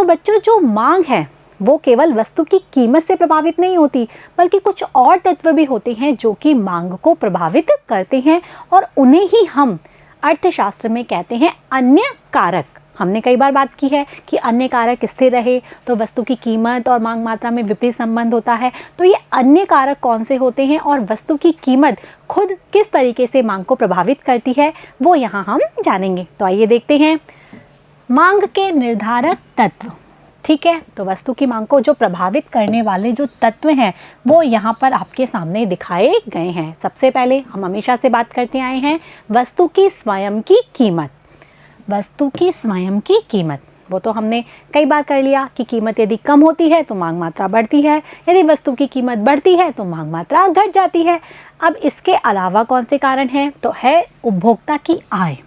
तो बच्चों जो मांग है वो केवल वस्तु की कीमत से प्रभावित नहीं होती, बल्कि कुछ और तत्व भी होते हैं जो कि मांग को प्रभावित करते हैं, और उन्हें ही हम अर्थशास्त्र में कहते हैं अन्य कारक। हमने कई बार बात की है कि अन्य कारक स्थिर रहे तो वस्तु की कीमत और मांग मात्रा में विपरीत संबंध होता है। तो ये अन्य कारक कौन से होते हैं और वस्तु की कीमत खुद किस तरीके से मांग को प्रभावित करती है, वो यहाँ हम जानेंगे। तो आइए देखते हैं। मांग के निर्धारक तत्व, ठीक है। तो वस्तु की मांग को जो प्रभावित करने वाले जो तत्व हैं वो यहाँ पर आपके सामने दिखाए गए हैं। सबसे पहले हम हमेशा से बात करते आए हैं वस्तु की स्वयं की कीमत। वस्तु की स्वयं की कीमत, वो तो हमने कई बार कर लिया कि कीमत यदि कम होती है तो मांग मात्रा बढ़ती है, यदि वस्तु की कीमत बढ़ती है तो मांग मात्रा घट जाती है। अब इसके अलावा कौन से कारण हैं, तो है उपभोक्ता की आय।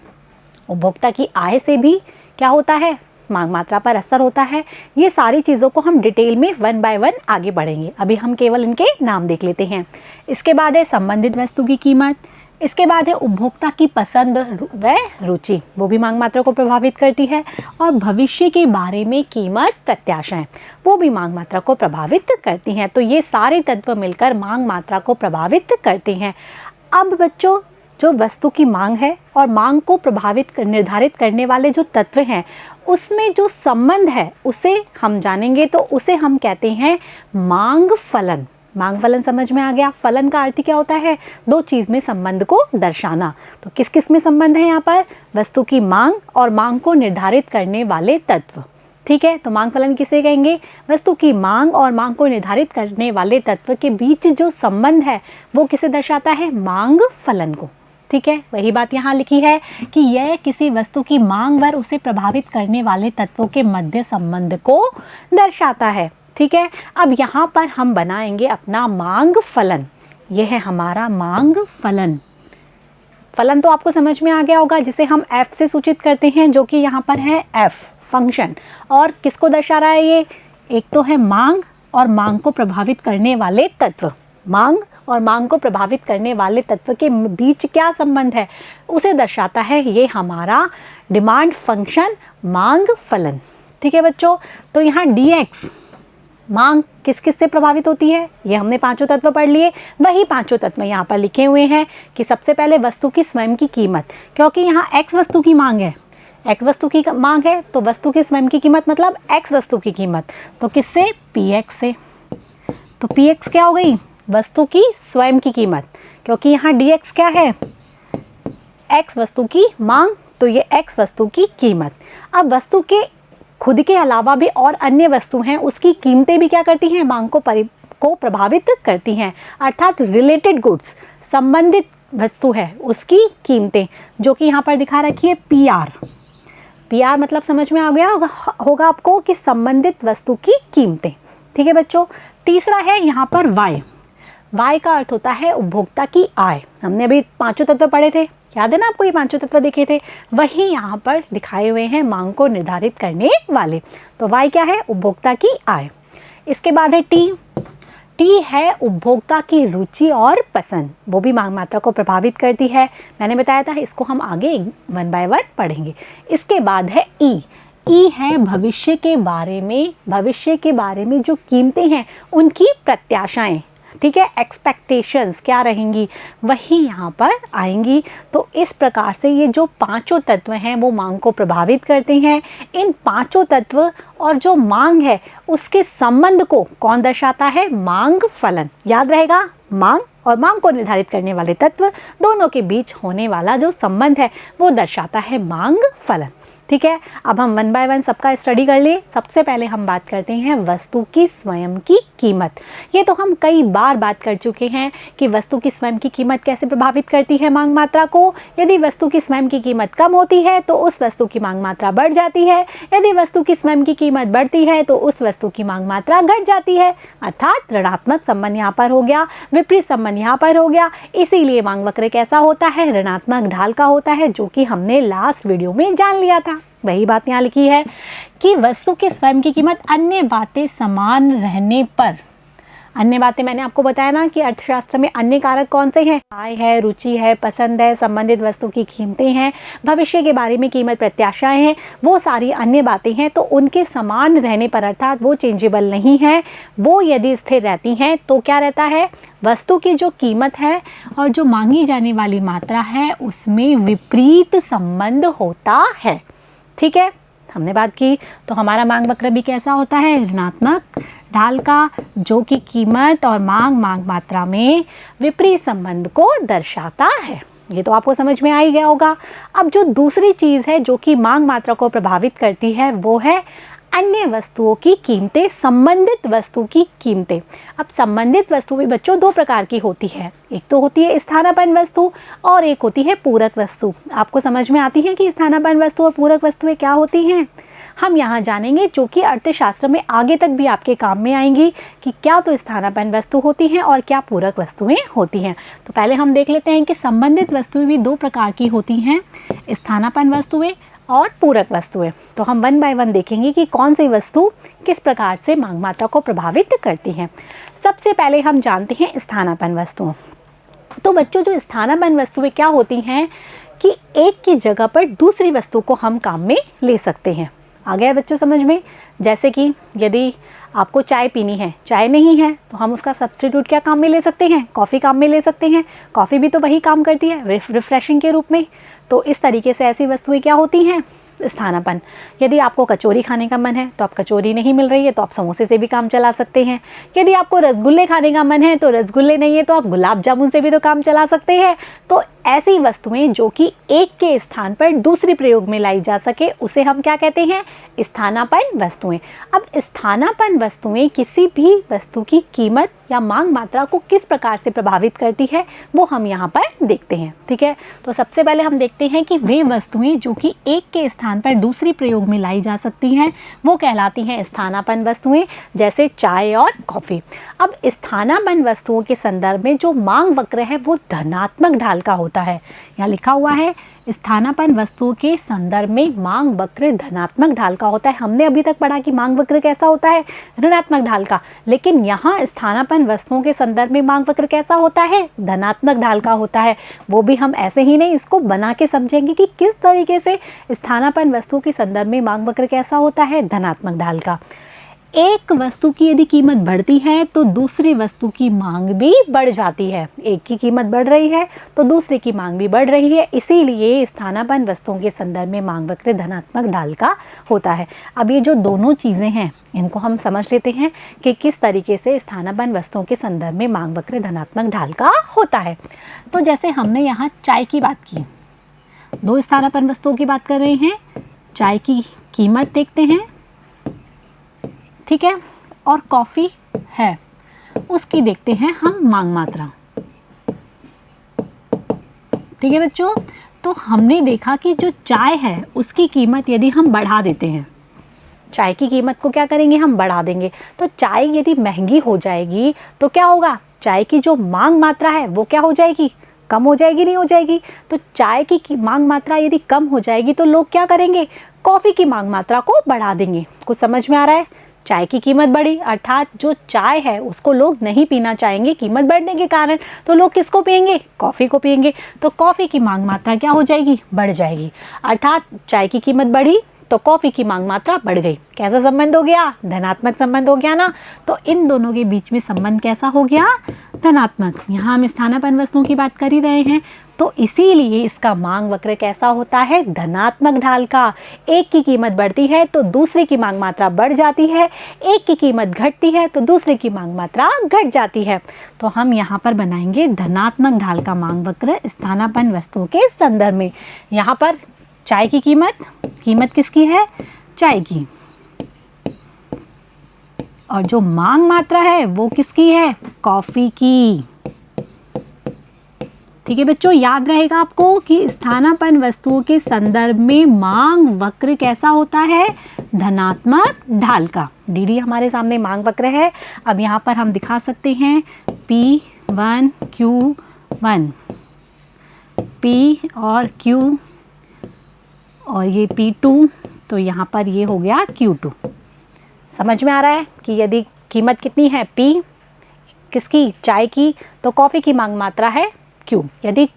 उपभोक्ता की आय से भी क्या होता है, मांग मात्रा पर असर होता है। ये सारी चीज़ों को हम डिटेल में वन बाय वन आगे बढ़ेंगे, अभी हम केवल इनके नाम देख लेते हैं। इसके बाद है संबंधित वस्तु की कीमत। इसके बाद है उपभोक्ता की पसंद व रुचि, वो भी मांग मात्रा को प्रभावित करती है। और भविष्य के बारे में कीमत प्रत्याशाएं, वो भी मांग मात्रा को प्रभावित करती हैं। तो ये सारे तत्व मिलकर मांग मात्रा को प्रभावित करते हैं। अब बच्चों, जो वस्तु की मांग है और मांग को निर्धारित करने वाले जो तत्व हैं, उसमें जो संबंध है उसे हम जानेंगे। तो उसे हम कहते हैं मांग फलन। मांग फलन समझ में आ गया। फलन का अर्थ क्या होता है, दो चीज़ में संबंध को दर्शाना। तो किस किस में संबंध है यहाँ पर, वस्तु की मांग और मांग को निर्धारित करने वाले तत्व, ठीक है। तो मांग फलन किसे कहेंगे, वस्तु की मांग और मांग को निर्धारित करने वाले तत्व के बीच जो संबंध है वो किसे दर्शाता है, मांग फलन को, ठीक है। वही बात यहाँ लिखी है कि यह किसी वस्तु की मांग व उसे प्रभावित करने वाले तत्वों के मध्य संबंध को दर्शाता है, ठीक है। अब यहाँ पर हम बनाएंगे अपना मांग फलन। यह है हमारा मांग फलन। फलन तो आपको समझ में आ गया होगा, जिसे हम f से सूचित करते हैं, जो कि यहाँ पर है f फंक्शन। और किसको दर्शा रहा है ये, एक तो है मांग और मांग को प्रभावित करने वाले तत्व। मांग और मांग को प्रभावित करने वाले तत्व के बीच क्या संबंध है उसे दर्शाता है ये हमारा डिमांड फंक्शन मांग फलन, ठीक है बच्चों। तो यहाँ dx मांग किस किस से प्रभावित होती है, ये हमने पांचों तत्व पढ़ लिए। वही पांचों तत्व यहाँ पर लिखे हुए हैं कि सबसे पहले वस्तु की स्वयं की कीमत, क्योंकि यहाँ x वस्तु की मांग है, x वस्तु की मांग है तो वस्तु की स्वयं की कीमत मतलब x वस्तु की कीमत, तो किससे, px से। तो px क्या हो गई, वस्तु की स्वयं की कीमत, क्योंकि यहाँ dx क्या है, x वस्तु की मांग, तो ये x वस्तु की कीमत। अब वस्तु के खुद के अलावा भी और अन्य वस्तु हैं, उसकी कीमतें भी क्या करती हैं, मांग को प्रभावित करती हैं। अर्थात रिलेटेड गुड्स, संबंधित वस्तु है उसकी कीमतें, जो कि यहाँ पर दिखा रखी है PR। PR मतलब समझ में आ गया होगा आपको कि संबंधित वस्तु की कीमतें, ठीक है बच्चों। तीसरा है यहाँ पर Y। Y का अर्थ होता है उपभोक्ता की आय। हमने अभी पांचों तत्व पढ़े थे, याद है ना आपको, ये पांचों तत्व देखे थे, वही यहाँ पर दिखाए हुए हैं मांग को निर्धारित करने वाले। तो Y क्या है, उपभोक्ता की आय। इसके बाद है T। T है उपभोक्ता की रुचि और पसंद, वो भी मांग मात्रा को प्रभावित करती है। मैंने बताया था इसको हम आगे वन बाय वन पढ़ेंगे। इसके बाद है E। E है भविष्य के बारे में जो कीमतें हैं उनकी प्रत्याशाएं, ठीक है। एक्सपेक्टेशंस क्या रहेंगी वही यहाँ पर आएंगी। तो इस प्रकार से ये जो पांचों तत्व हैं वो मांग को प्रभावित करते हैं। इन पांचों तत्व और जो मांग है उसके संबंध को कौन दर्शाता है, मांग फलन। याद रहेगा, मांग और मांग को निर्धारित करने वाले तत्व दोनों के बीच होने वाला जो संबंध है वो दर्शाता है मांग फलन, ठीक है। अब हम वन बाय वन सबका स्टडी कर ले। सबसे पहले हम बात करते हैं वस्तु की स्वयं की कीमत। ये तो हम कई बार बात कर चुके हैं कि वस्तु की स्वयं की कीमत कैसे प्रभावित करती है मांग मात्रा को। यदि वस्तु की स्वयं की कीमत कम होती है तो उस वस्तु की मांग मात्रा बढ़ जाती है, यदि वस्तु की स्वयं की कीमत बढ़ती है तो उस वस्तु की मांग मात्रा घट जाती है। अर्थात ऋणात्मक संबंध यहाँ पर हो गया, विपरीत संबंध यहाँ पर हो गया। इसीलिए मांग वक्र कैसा होता है, ऋणात्मक ढाल का होता है, जो कि हमने लास्ट वीडियो में जान लिया था। वही बात यहाँ लिखी है कि वस्तु की स्वयं की कीमत अन्य बातें समान रहने पर अन्य बातें मैंने आपको बताया ना कि अर्थशास्त्र में अन्य कारक कौन से हैं, आय है, रुचि है, पसंद है, संबंधित वस्तु की कीमतें हैं, भविष्य के बारे में कीमत प्रत्याशाएं हैं, वो सारी अन्य बातें हैं। तो उनके समान रहने पर अर्थात वो चेंजेबल नहीं है, वो यदि स्थिर रहती हैं तो क्या रहता है, वस्तु की जो कीमत है और जो मांगी जाने वाली मात्रा है उसमें विपरीत संबंध होता है। ठीक है, हमने बात की। तो हमारा मांग वक्र भी कैसा होता है, ऋणात्मक ढाल का, जो कि कीमत और मांग मात्रा में विपरीत संबंध को दर्शाता है। ये तो आपको समझ में आ ही गया होगा। अब जो दूसरी चीज़ है जो कि मांग मात्रा को प्रभावित करती है वो है अन्य वस्तुओं की कीमतें, संबंधित वस्तु की कीमतें। अब संबंधित वस्तु भी बच्चों दो प्रकार की होती है, एक तो होती है स्थानापन्न वस्तु और एक होती है पूरक वस्तु। आपको समझ में आती है कि स्थानापन्न वस्तु और पूरक वस्तुएं क्या होती हैं, हम यहाँ जानेंगे, जो कि अर्थशास्त्र में आगे तक भी आपके काम में आएंगी कि क्या तो स्थानापन्न वस्तु होती हैं और क्या पूरक वस्तुएं होती हैं। तो पहले हम देख लेते हैं कि संबंधित वस्तुएं भी दो प्रकार की होती हैं, स्थानापन्न वस्तुएं और पूरक वस्तुएं। तो हम वन बाय वन देखेंगे कि कौन सी वस्तु किस प्रकार से मांग मात्रा को प्रभावित करती हैं। सबसे पहले हम जानते हैं स्थानापन्न वस्तुओं। तो बच्चों, जो स्थानापन्न वस्तुएं क्या होती हैं कि एक की जगह पर दूसरी वस्तु को हम काम में ले सकते हैं। आ गया बच्चों समझ में? जैसे कि यदि आपको चाय पीनी है, चाय नहीं है तो हम उसका सब्स्टिट्यूट क्या काम में ले सकते हैं, कॉफ़ी काम में ले सकते हैं। कॉफ़ी भी तो वही काम करती है रिफ्रेशिंग के रूप में। तो इस तरीके से ऐसी वस्तुएं क्या होती हैं, स्थानापन्न। यदि आपको कचौरी खाने का मन है तो आप कचौरी नहीं मिल रही है तो आप समोसे से भी काम चला सकते हैं। यदि आपको रसगुल्ले खाने का मन है तो रसगुल्ले नहीं है तो आप गुलाब जामुन से भी तो काम चला सकते हैं। तो ऐसी वस्तुएं जो कि एक के स्थान पर दूसरे प्रयोग में लाई जा सके उसे हम क्या कहते हैं, स्थानापन्न वस्तुएं। अब स्थानापन्न वस्तुएं किसी भी वस्तु की कीमत या मांग मात्रा को किस प्रकार से प्रभावित करती है वो हम यहाँ पर देखते हैं। ठीक है, तो सबसे पहले हम देखते हैं कि वे वस्तुएं जो कि एक के स्थान पर दूसरे प्रयोग में लाई जा सकती हैं वो कहलाती हैं स्थानापन्न वस्तुएं, जैसे चाय और कॉफ़ी। अब स्थानापन्न वस्तुओं के संदर्भ में जो मांग वक्र है वो धनात्मक ढाल का होता है। यहाँ लिखा हुआ है स्थानापन्न वस्तुओं के संदर्भ में मांग वक्र धनात्मक ढाल का होता है। हमने अभी तक पढ़ा कि मांग वक्र कैसा होता है, ऋणात्मक ढाल का, लेकिन यहाँ स्थानापन्न वस्तुओं के संदर्भ में मांग वक्र कैसा होता है, धनात्मक ढाल का होता है। वो भी हम ऐसे ही नहीं, इसको बना के समझेंगे कि किस तरीके से स्थानापन्न वस्तुओं के संदर्भ में मांग वक्र कैसा होता है, धनात्मक ढाल का। एक वस्तु की यदि कीमत बढ़ती है तो दूसरी वस्तु की मांग भी बढ़ जाती है। एक की कीमत बढ़ रही है तो दूसरे की मांग भी बढ़ रही है, इसीलिए स्थानापन्न वस्तुओं के संदर्भ में मांग वक्र धनात्मक ढाल का होता है। अब ये जो दोनों चीज़ें हैं इनको हम समझ लेते हैं कि किस तरीके से स्थानापन्न वस्तुओं के संदर्भ में मांग वक्र धनात्मक ढाल का होता है। तो जैसे हमने यहाँ चाय की बात की, दो स्थानापन्न वस्तुओं की बात कर रहे हैं, चाय की कीमत देखते हैं, ठीक है, और कॉफ़ी है उसकी देखते हैं हम मांग मात्रा। ठीक है बच्चों, तो हमने देखा कि जो चाय है उसकी कीमत यदि हम बढ़ा देते हैं, चाय की कीमत को क्या करेंगे, हम बढ़ा देंगे, तो चाय यदि महंगी हो जाएगी तो क्या होगा, चाय की जो मांग मात्रा है वो क्या हो जाएगी, कम हो जाएगी, नहीं हो जाएगी। तो चाय की मांग मात्रा यदि कम हो जाएगी तो लोग क्या करेंगे, कॉफ़ी की मांग मात्रा को बढ़ा देंगे। कुछ समझ में आ रहा है? चाय की कीमत बढ़ी अर्थात जो चाय है उसको लोग नहीं पीना चाहेंगे कीमत बढ़ने के कारण, तो लोग किसको पिएंगे, कॉफ़ी को पिएंगे। तो कॉफ़ी की मांग मात्रा क्या हो जाएगी, बढ़ जाएगी, अर्थात चाय की कीमत बढ़ी तो कॉफ़ी की मांग मात्रा बढ़ गई। कैसा संबंध हो गया, धनात्मक संबंध हो गया ना। तो इन दोनों के बीच में संबंध कैसा हो गया, धनात्मक। यहाँ हम स्थानापन्न वस्तुओं की बात कर ही रहे हैं, तो इसीलिए इसका मांग वक्र कैसा होता है, धनात्मक ढाल का। एक की कीमत बढ़ती है तो दूसरे की मांग मात्रा बढ़ जाती है, एक की कीमत घटती है तो दूसरे की मांग मात्रा घट जाती है। तो हम यहाँ पर बनाएंगे धनात्मक ढाल का मांग वक्र स्थानापन्न वस्तुओं के संदर्भ में। यहाँ पर चाय की कीमत किसकी है, चाय की, और जो मांग मात्रा है वो किसकी है, कॉफ़ी की। ठीक है बच्चों, याद रहेगा आपको कि स्थानापन्न वस्तुओं के संदर्भ में मांग वक्र कैसा होता है, धनात्मक ढाल का। डी हमारे सामने मांग वक्र है। अब यहाँ पर हम दिखा सकते हैं P1 Q1, P और Q और ये P2, तो यहाँ पर ये हो गया Q2। समझ में आ रहा है कि यदि कीमत कितनी है P, किसकी? चाय की। तो कॉफ़ी की मांग मात्रा है Q। यदि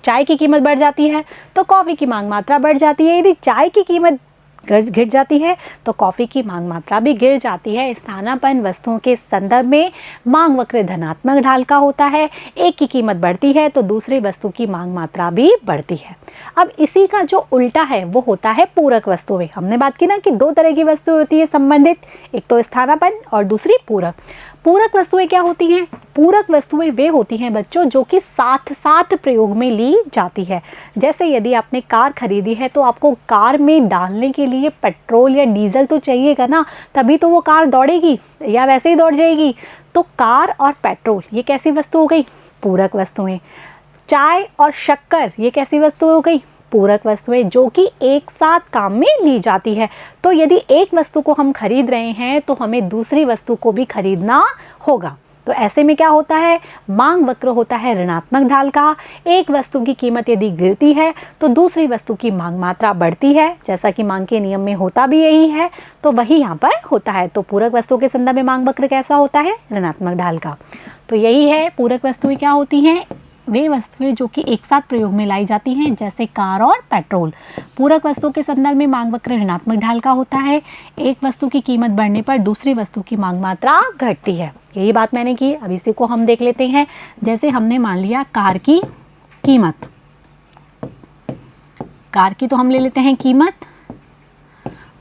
चाय की कीमत बढ़ जाती है तो कॉफ़ी की मांग मात्रा बढ़ जाती है। यदि चाय की कीमत गिर जाती है तो कॉफ़ी की मांग मात्रा भी गिर जाती है। स्थानापन्न वस्तुओं के संदर्भ में मांग वक्र धनात्मक ढाल का होता है। एक की कीमत बढ़ती है तो दूसरी वस्तु की मांग मात्रा भी बढ़ती है। अब इसी का जो उल्टा है वो होता है पूरक वस्तुएं। हमने बात की ना कि दो तरह की वस्तुएं होती है संबंधित, एक तो स्थानापन्न और दूसरी पूरक। पूरक वस्तुएं क्या होती हैं? पूरक वस्तुएं वे होती हैं बच्चों जो कि साथ साथ प्रयोग में ली जाती है। जैसे यदि आपने कार खरीदी है तो आपको कार में डालने के लिए पेट्रोल या डीजल तो चाहिएगा ना, तभी तो वो कार दौड़ेगी या वैसे ही दौड़ जाएगी। तो कार और पेट्रोल ये कैसी वस्तु हो गई? पूरक वस्तुएं। चाय और शक्कर ये कैसी वस्तु हो गई? पूरक वस्तुएं, जो कि एक साथ काम में ली जाती है। तो यदि एक वस्तु को हम खरीद रहे हैं तो हमें दूसरी वस्तु को भी खरीदना होगा। तो ऐसे में क्या होता है? मांग वक्र होता है ऋणात्मक ढाल का। एक वस्तु की कीमत यदि गिरती है तो दूसरी वस्तु की मांग मात्रा बढ़ती है, जैसा कि मांग के नियम में होता भी यही है। तो वही यहाँ पर होता है। तो पूरक वस्तुओं के संदर्भ में मांग वक्र कैसा होता है? ऋणात्मक ढाल का। तो यही है, पूरक वस्तुएं क्या होती हैं? वे वस्तुएं जो कि एक साथ प्रयोग में लाई जाती हैं, जैसे कार और पेट्रोल। पूरक वस्तुओं के संदर्भ में मांग वक्र ऋणात्मक ढाल का होता है। एक वस्तु की कीमत बढ़ने पर दूसरी वस्तु की मांग मात्रा घटती है। यही बात मैंने की। अब इसी को हम देख लेते हैं। जैसे हमने मान लिया कार की कीमत, कार की तो हम ले लेते हैं कीमत,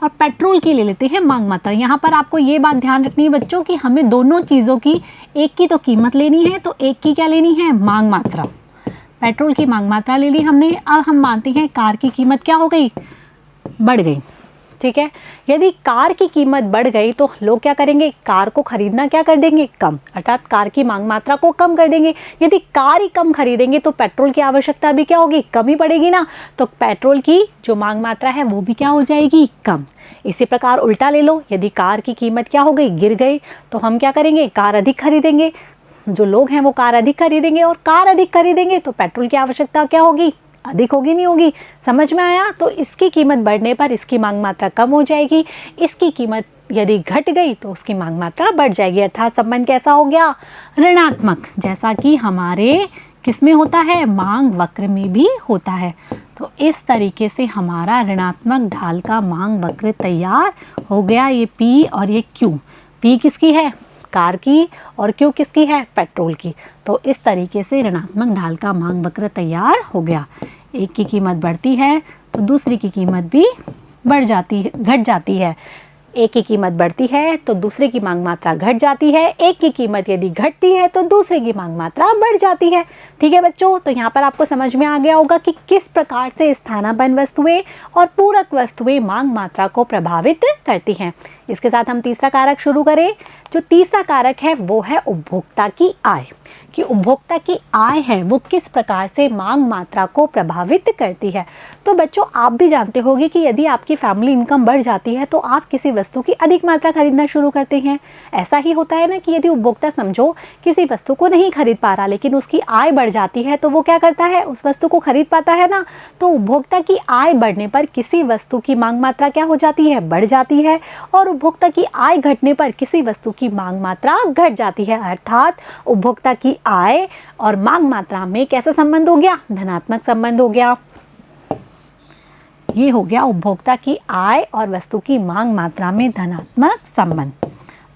और पेट्रोल की ले लेते हैं मांग मात्रा। यहाँ पर आपको ये बात ध्यान रखनी है बच्चों कि हमें दोनों चीज़ों की, एक की तो कीमत लेनी है तो एक की क्या लेनी है? मांग मात्रा। पेट्रोल की मांग मात्रा ले ली हमने। अब हम मानते हैं कार की कीमत क्या हो गई? बढ़ गई। ठीक है। यदि कार की कीमत बढ़ गई तो लोग क्या करेंगे? कार को खरीदना क्या कर देंगे? कम, अर्थात कार की मांग मात्रा को कम कर देंगे। यदि कार ही कम खरीदेंगे तो पेट्रोल की आवश्यकता भी क्या होगी? कम ही पड़ेगी ना। तो पेट्रोल की जो मांग मात्रा है वो भी क्या हो जाएगी? कम। इसी प्रकार उल्टा ले लो, यदि कार की कीमत क्या हो गई? गिर गई, तो हम क्या करेंगे? कार अधिक खरीदेंगे। जो लोग हैं वो कार अधिक खरीदेंगे, और कार अधिक खरीदेंगे तो पेट्रोल की आवश्यकता क्या होगी? अधिक होगी, नहीं होगी? समझ में आया? तो इसकी कीमत बढ़ने पर इसकी मांग मात्रा कम हो जाएगी। इसकी कीमत यदि घट गई तो उसकी मांग मात्रा बढ़ जाएगी। अर्थात संबंध कैसा हो गया? ऋणात्मक, जैसा कि हमारे किस में होता है? मांग वक्र में भी होता है। तो इस तरीके से हमारा ऋणात्मक ढाल का मांग वक्र तैयार हो गया। ये P और ये Q। P किसकी है? कार की, और Q किसकी है? पेट्रोल की। तो इस तरीके से ऋणात्मक ढाल का मांग वक्र तैयार हो गया। एक की कीमत बढ़ती है तो दूसरी की कीमत भी बढ़ जाती है, घट जाती है। एक की कीमत बढ़ती है तो दूसरे की मांग मात्रा घट जाती है। एक की कीमत यदि घटती है तो दूसरे की मांग मात्रा बढ़ जाती है। ठीक है बच्चों, तो यहाँ पर आपको समझ में आ गया होगा कि किस प्रकार से स्थानापन्न वस्तुएं और पूरक वस्तुएं मांग मात्रा को प्रभावित करती हैं। इसके साथ हम तीसरा कारक शुरू करें। जो तीसरा कारक है वो है उपभोक्ता की आय, कि उपभोक्ता की आय है वो किस प्रकार से मांग मात्रा को प्रभावित करती है। तो बच्चों, आप भी जानते होंगे कि यदि आपकी फैमिली इनकम बढ़ जाती है तो आप किसी वस्तु की अधिक मात्रा खरीदना शुरू करते हैं। ऐसा ही होता है ना कि यदि उपभोक्ता समझो किसी वस्तु को नहीं खरीद पा रहा, लेकिन उसकी आय बढ़ जाती है तो वो क्या करता है? उस वस्तु को खरीद पाता है ना। तो उपभोक्ता की आय बढ़ने पर किसी वस्तु की मांग मात्रा क्या हो जाती है? बढ़ जाती है। और उपभोक्ता की आय घटने पर किसी वस्तु की मांग मात्रा घट जाती है। अर्थात उपभोक्ता की आय और मांग मात्रा में कैसा संबंध हो गया? धनात्मक संबंध हो गया। ये हो गया उपभोक्ता की आय और वस्तु की मांग मात्रा में धनात्मक संबंध।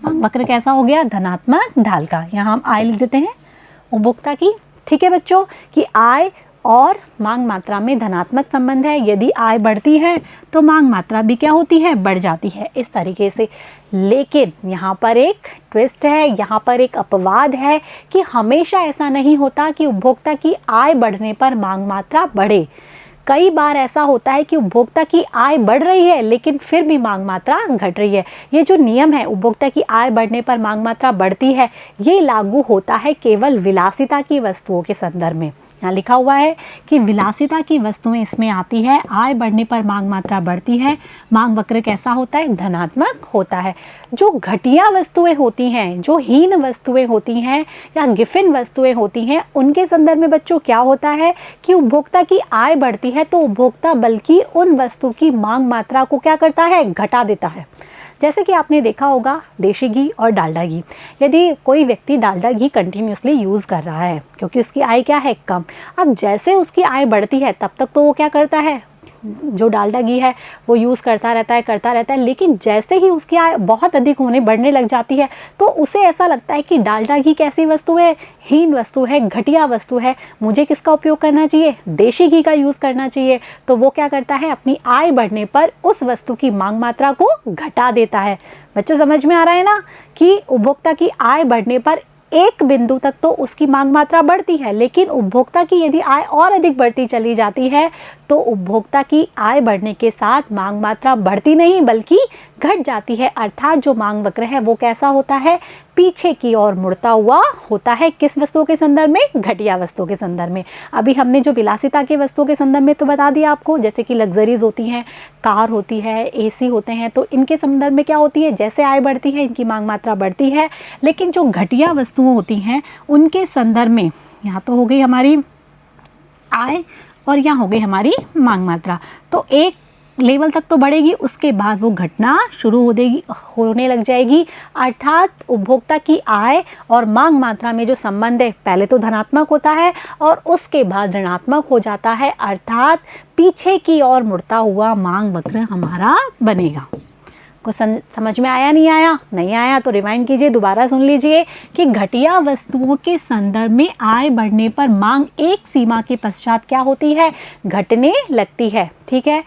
मांग वक्र कैसा हो गया? धनात्मक ढाल का। यहाँ हम आय लिख देते हैं उपभोक्ता की। ठीक है बच्चों, कि आय और मांग मात्रा में धनात्मक संबंध है। यदि आय बढ़ती है तो मांग मात्रा भी क्या होती है? बढ़ जाती है। इस तरीके से। लेकिन यहाँ पर एक ट्विस्ट है, यहाँ पर एक अपवाद है कि हमेशा ऐसा नहीं होता कि उपभोक्ता की आय बढ़ने पर मांग मात्रा बढ़े। कई बार ऐसा होता है कि उपभोक्ता की आय बढ़ रही है लेकिन फिर भी मांग मात्रा घट रही है। ये जो नियम है, उपभोक्ता की आय बढ़ने पर मांग मात्रा बढ़ती है, ये लागू होता है केवल विलासिता की वस्तुओं के संदर्भ में। यहाँ लिखा हुआ है कि विलासिता की वस्तुएं इसमें आती है। आय बढ़ने पर मांग मात्रा बढ़ती है। मांग वक्र कैसा होता है? धनात्मक होता है। जो घटिया वस्तुएं होती हैं, जो हीन वस्तुएं होती हैं या गिफिन वस्तुएं होती हैं, उनके संदर्भ में बच्चों क्या होता है कि उपभोक्ता की आय बढ़ती है तो उपभोक्ता बल्कि उन वस्तु की मांग मात्रा को क्या करता है? घटा देता है। जैसे कि आपने देखा होगा देशी घी और डालडा घी, यदि कोई व्यक्ति डालडा घी कंटिन्यूसली यूज़ कर रहा है क्योंकि उसकी आय क्या है, कम। अब जैसे उसकी आय बढ़ती है तब तक तो वो क्या करता है, जो डालडा घी है वो यूज़ करता रहता है, लेकिन जैसे ही उसकी आय बहुत अधिक बढ़ने लग जाती है तो उसे ऐसा लगता है कि डालडा घी कैसी वस्तु है, हीन वस्तु है, घटिया वस्तु है, मुझे किसका उपयोग करना चाहिए, देशी घी का यूज़ करना चाहिए। तो वो क्या करता है, अपनी आय बढ़ने पर उस वस्तु की मांग मात्रा को घटा देता है। बच्चों समझ में आ रहा है ना कि उपभोक्ता की आय बढ़ने पर एक बिंदु तक तो उसकी मांग मात्रा बढ़ती है, लेकिन उपभोक्ता की यदि आय और अधिक बढ़ती चली जाती है तो उपभोक्ता की आय बढ़ने के साथ मांग मात्रा बढ़ती नहीं बल्कि घट जाती है। अर्थात जो मांग वक्र है वो कैसा होता है, पीछे की ओर मुड़ता हुआ होता है। किस वस्तुओं के संदर्भ में, घटिया वस्तुओं के संदर्भ में। अभी हमने जो विलासिता के वस्तुओं के संदर्भ में तो बता दिया आपको, जैसे कि लग्जरीज होती हैं, कार होती है, एसी होते हैं, तो इनके संदर्भ में क्या होती है, जैसे आय बढ़ती है इनकी मांग मात्रा बढ़ती है। लेकिन जो घटिया वस्तुएं होती हैं उनके संदर्भ में, यहाँ तो हो गई हमारी आय और यहाँ हो गई हमारी मांग मात्रा, तो एक लेवल तक तो बढ़ेगी, उसके बाद वो घटना शुरू होने लग जाएगी। अर्थात उपभोक्ता की आय और मांग मात्रा में जो संबंध है पहले तो धनात्मक होता है और उसके बाद ऋणात्मक हो जाता है। अर्थात पीछे की ओर मुड़ता हुआ मांग वक्र हमारा बनेगा। को समझ में आया, नहीं आया? नहीं आया तो रिवाइंड कीजिए, दोबारा सुन लीजिए कि घटिया वस्तुओं के संदर्भ में आय बढ़ने पर मांग एक सीमा के पश्चात क्या होती है, घटने लगती है। ठीक है,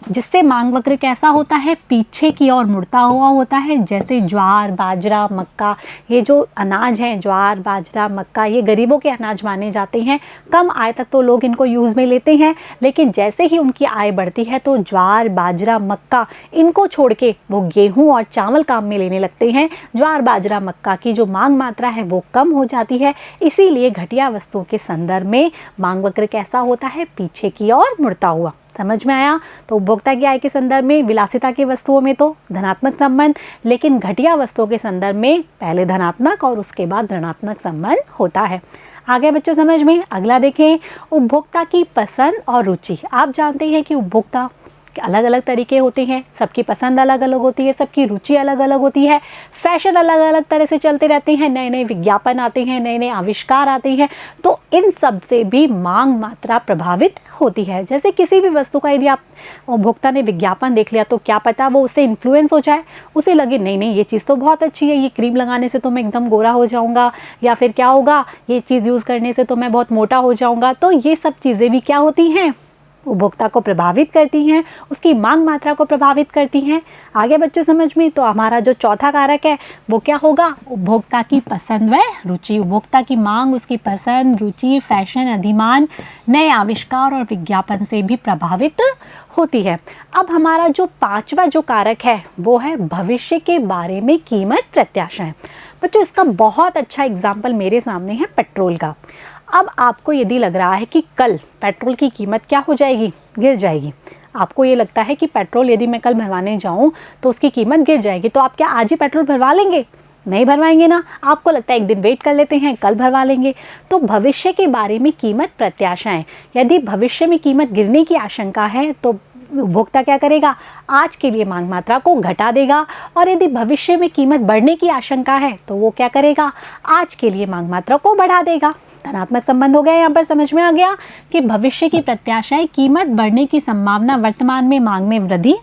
जिससे मांग वक्र कैसा होता है, पीछे की ओर मुड़ता हुआ होता है। जैसे ज्वार, बाजरा, मक्का, ये जो अनाज हैं, ज्वार, बाजरा, मक्का, ये गरीबों के अनाज माने जाते हैं। कम आय तक तो लोग इनको यूज़ में लेते हैं, लेकिन जैसे ही उनकी आय बढ़ती है तो ज्वार, बाजरा, मक्का इनको छोड़ के वो गेहूं और चावल काम में लेने लगते हैं। ज्वार, बाजरा, मक्का की जो मांग मात्रा है वो कम हो जाती है। इसीलिए घटिया वस्तुओं के संदर्भ में मांग वक्र कैसा होता है, पीछे की ओर मुड़ता हुआ। समझ में आया? तो उपभोक्ता की आय के संदर्भ में विलासिता की वस्तुओं में तो धनात्मक संबंध, लेकिन घटिया वस्तुओं के संदर्भ में पहले धनात्मक और उसके बाद ऋणात्मक संबंध होता है। आगे बच्चों समझ में, अगला देखें, उपभोक्ता की पसंद और रुचि। आप जानते हैं कि उपभोक्ता अलग अलग तरीके होते हैं, सबकी पसंद अलग अलग होती है, सबकी रुचि अलग अलग होती है, फैशन अलग अलग तरह से चलते रहते हैं, नए नए विज्ञापन आते हैं, नए नए आविष्कार आते हैं, तो इन सब से भी मांग मात्रा प्रभावित होती है। जैसे किसी भी वस्तु का यदि आप उपभोक्ता ने विज्ञापन देख लिया तो क्या पता वो उससे इन्फ्लुएंस हो जाए, उसे लगे नहीं नहीं ये चीज़ तो बहुत अच्छी है, ये क्रीम लगाने से तो मैं एकदम गोरा हो जाऊँगा, या फिर क्या होगा, ये चीज़ यूज़ करने से तो मैं बहुत मोटा हो जाऊँगा। तो ये सब चीज़ें भी क्या होती हैं, उपभोक्ता को प्रभावित करती हैं, उसकी मांग मात्रा को प्रभावित करती हैं। आगे बच्चों समझ में, तो हमारा जो चौथा कारक है वो क्या होगा, उपभोक्ता की पसंद व रुचि। उपभोक्ता की मांग उसकी पसंद, रुचि, फैशन, अधिमान, नए आविष्कार और विज्ञापन से भी प्रभावित होती है। अब हमारा जो पांचवा जो कारक है वो है भविष्य के बारे में कीमत प्रत्याशाएं। बच्चों इसका बहुत अच्छा एग्जाम्पल मेरे सामने है पेट्रोल का। अब आपको यदि लग रहा है कि कल पेट्रोल की कीमत क्या हो जाएगी, गिर जाएगी, आपको ये लगता है कि पेट्रोल यदि मैं कल भरवाने जाऊं तो उसकी कीमत गिर जाएगी, तो आप क्या आज ही पेट्रोल भरवा लेंगे? नहीं भरवाएंगे ना, आपको लगता है एक दिन वेट कर लेते हैं, कल भरवा लेंगे। तो भविष्य के बारे में कीमत प्रत्याशाएं, यदि भविष्य में कीमत गिरने की आशंका है तो उपभोक्ता क्या करेगा, आज के लिए मांग मात्रा को घटा देगा, और यदि भविष्य में कीमत बढ़ने की आशंका है तो वो क्या करेगा, आज के लिए मांग मात्रा को बढ़ा देगा। धनात्मक संबंध हो गया। यहाँ पर समझ में आ गया कि भविष्य की प्रत्याशाएं, कीमत बढ़ने की संभावना, वर्तमान में मांग में वृद्धि।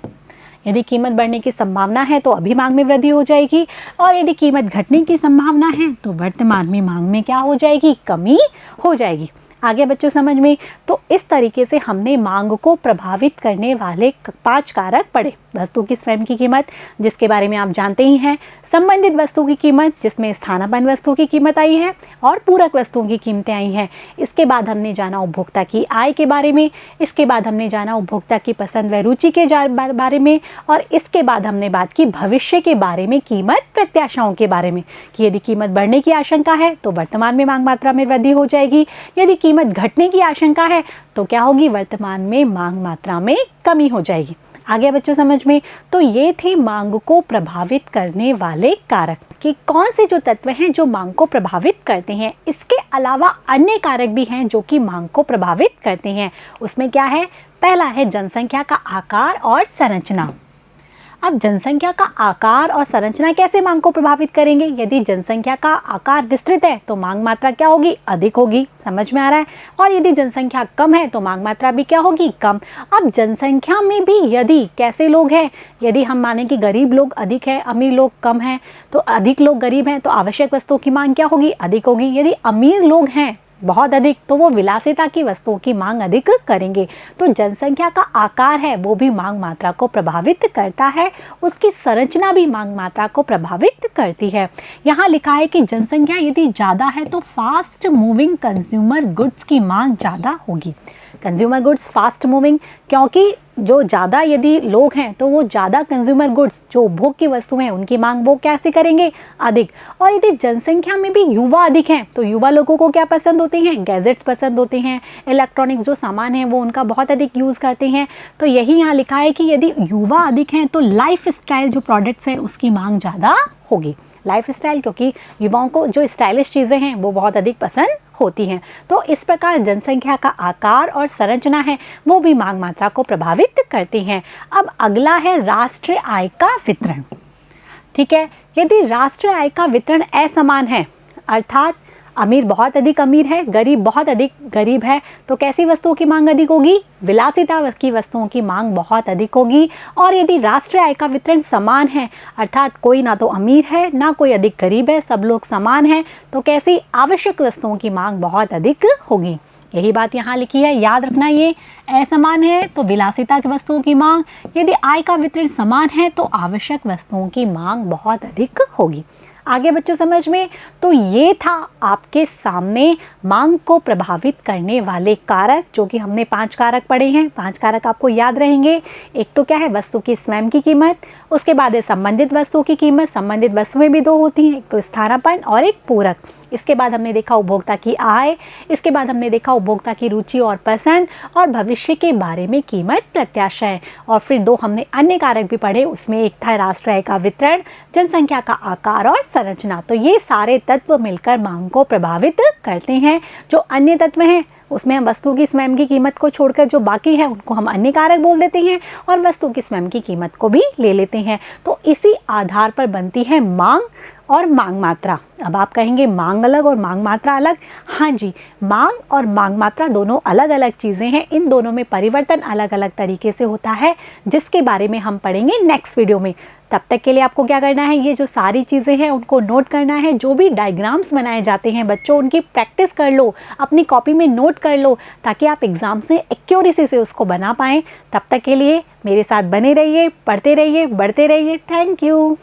यदि कीमत बढ़ने की संभावना है तो अभी मांग में वृद्धि हो जाएगी, और यदि कीमत घटने की संभावना है तो वर्तमान में मांग में क्या हो जाएगी, कमी हो जाएगी। आगे बच्चों समझ में, तो इस तरीके से हमने मांग को प्रभावित करने वाले 5 कारक पढ़े। वस्तु की स्वयं की कीमत, जिसके बारे में आप जानते ही हैं, संबंधित वस्तु की कीमत, जिसमें स्थानापन्न वस्तु की कीमत आई है और पूरक वस्तुओं की कीमतें आई हैं। इसके बाद हमने जाना उपभोक्ता की आय के बारे में, इसके बाद हमने जाना उपभोक्ता की पसंद व रुचि के बारे में, और इसके बाद हमने बात की भविष्य के बारे में, कीमत प्रत्याशाओं के बारे में, कि यदि कीमत बढ़ने की आशंका है तो वर्तमान में मांग मात्रा में वृद्धि हो जाएगी, यदि कीमत घटने की आशंका है तो क्या होगी, वर्तमान में मांग मात्रा में कमी हो जाएगी। आगे बच्चों समझ में, तो ये थे मांग को प्रभावित करने वाले कारक, कि कौन से जो तत्व हैं जो मांग को प्रभावित करते हैं। इसके अलावा अन्य कारक भी हैं जो कि मांग को प्रभावित करते हैं। उसमें क्या है, पहला है जनसंख्या का आकार और संरचना। अब जनसंख्या का आकार और संरचना कैसे मांग को प्रभावित करेंगे? यदि जनसंख्या का आकार विस्तृत है तो मांग मात्रा क्या होगी? अधिक होगी। समझ में आ रहा है? और यदि जनसंख्या कम है तो मांग मात्रा भी क्या होगी? कम। अब जनसंख्या में भी यदि कैसे लोग हैं, यदि हम माने कि गरीब लोग अधिक है, अमीर लोग कम हैं, तो अधिक लोग गरीब हैं तो आवश्यक वस्तुओं की मांग क्या होगी? अधिक होगी। यदि अमीर लोग हैं बहुत अधिक तो वो विलासिता की वस्तुओं की मांग अधिक करेंगे। तो जनसंख्या का आकार है वो भी मांग मात्रा को प्रभावित करता है, उसकी संरचना भी मांग मात्रा को प्रभावित करती है। यहाँ लिखा है कि जनसंख्या यदि ज़्यादा है तो फास्ट मूविंग कंज्यूमर गुड्स की मांग ज़्यादा होगी। कंज्यूमर गुड्स फास्ट मूविंग, क्योंकि जो ज़्यादा यदि लोग हैं तो वो ज़्यादा कंज्यूमर गुड्स जो उपभोग की वस्तु हैं उनकी मांग वो कैसे करेंगे? अधिक। और यदि जनसंख्या में भी युवा अधिक हैं तो युवा लोगों को क्या पसंद होते हैं? गैजेट्स पसंद होते हैं, इलेक्ट्रॉनिक्स जो सामान हैं वो उनका बहुत अधिक यूज़ करते हैं। तो यही यहाँ लिखा है कि यदि युवा अधिक हैं तो लाइफ स्टाइल जो प्रोडक्ट्स हैं उसकी मांग ज़्यादा होगी। लाइफ स्टाइल, क्योंकि युवाओं को जो स्टाइलिश चीज़ें हैं वो बहुत अधिक पसंद होती हैं। तो इस प्रकार जनसंख्या का आकार और संरचना है वो भी मांग मात्रा को प्रभावित करती हैं। अब अगला है राष्ट्रीय आय का वितरण। ठीक है, यदि राष्ट्रीय आय का वितरण असमान है, अर्थात अमीर बहुत अधिक अमीर है, गरीब बहुत अधिक गरीब है, तो कैसी वस्तुओं की मांग अधिक होगी? विलासिता की वस्तुओं की मांग बहुत अधिक होगी। और यदि राष्ट्रीय आय का वितरण समान है, अर्थात कोई ना तो अमीर है ना कोई अधिक गरीब है, सब लोग समान हैं, तो कैसी? आवश्यक वस्तुओं की मांग बहुत अधिक होगी। यही बात यहाँ लिखी है, याद रखना। ये असमान है तो विलासिता की वस्तुओं की मांग, यदि आय का वितरण समान है तो आवश्यक वस्तुओं की मांग बहुत अधिक होगी। आगे बच्चों समझ में? तो ये था आपके सामने मांग को प्रभावित करने वाले कारक, जो कि हमने 5 कारक पढ़े हैं। 5 कारक आपको याद रहेंगे। एक तो क्या है? वस्तु की स्वयं की कीमत, उसके बाद है संबंधित वस्तुओं की कीमत। संबंधित वस्तुएं भी 2 होती हैं, एक तो स्थानापन्न और एक पूरक। इसके बाद हमने देखा उपभोक्ता की आय, इसके बाद हमने देखा उपभोक्ता की रुचि और पसंद, और भविष्य के बारे में कीमत प्रत्याशाएं। और फिर 2 हमने अन्य कारक भी पढ़े, उसमें एक था राष्ट्रीय आय का वितरण, जनसंख्या का आकार और संरचना। तो ये सारे तत्व मिलकर मांग को प्रभावित करते हैं। जो अन्य तत्व हैं उसमें हम वस्तु की स्वयं की कीमत को छोड़कर जो बाकी है उनको हम अन्य कारक बोल देते हैं, और वस्तु की स्वयं की कीमत को भी ले लेते हैं। तो इसी आधार पर बनती है मांग और मांग मात्रा। अब आप कहेंगे मांग अलग और मांग मात्रा अलग। हाँ जी, मांग और मांग मात्रा दोनों अलग अलग चीज़ें हैं। इन दोनों में परिवर्तन अलग अलग तरीके से होता है, जिसके बारे में हम पढ़ेंगे नेक्स्ट वीडियो में। तब तक के लिए आपको क्या करना है? ये जो सारी चीज़ें हैं उनको नोट करना है। जो भी डायग्राम्स बनाए जाते हैं बच्चों, उनकी प्रैक्टिस कर लो, अपनी कॉपी में नोट कर लो, ताकि आप एग्ज़ाम्स में एक्यूरेसी से उसको बना पाएँ। तब तक के लिए मेरे साथ बने रहिए, पढ़ते रहिए, बढ़ते रहिए। Thank you.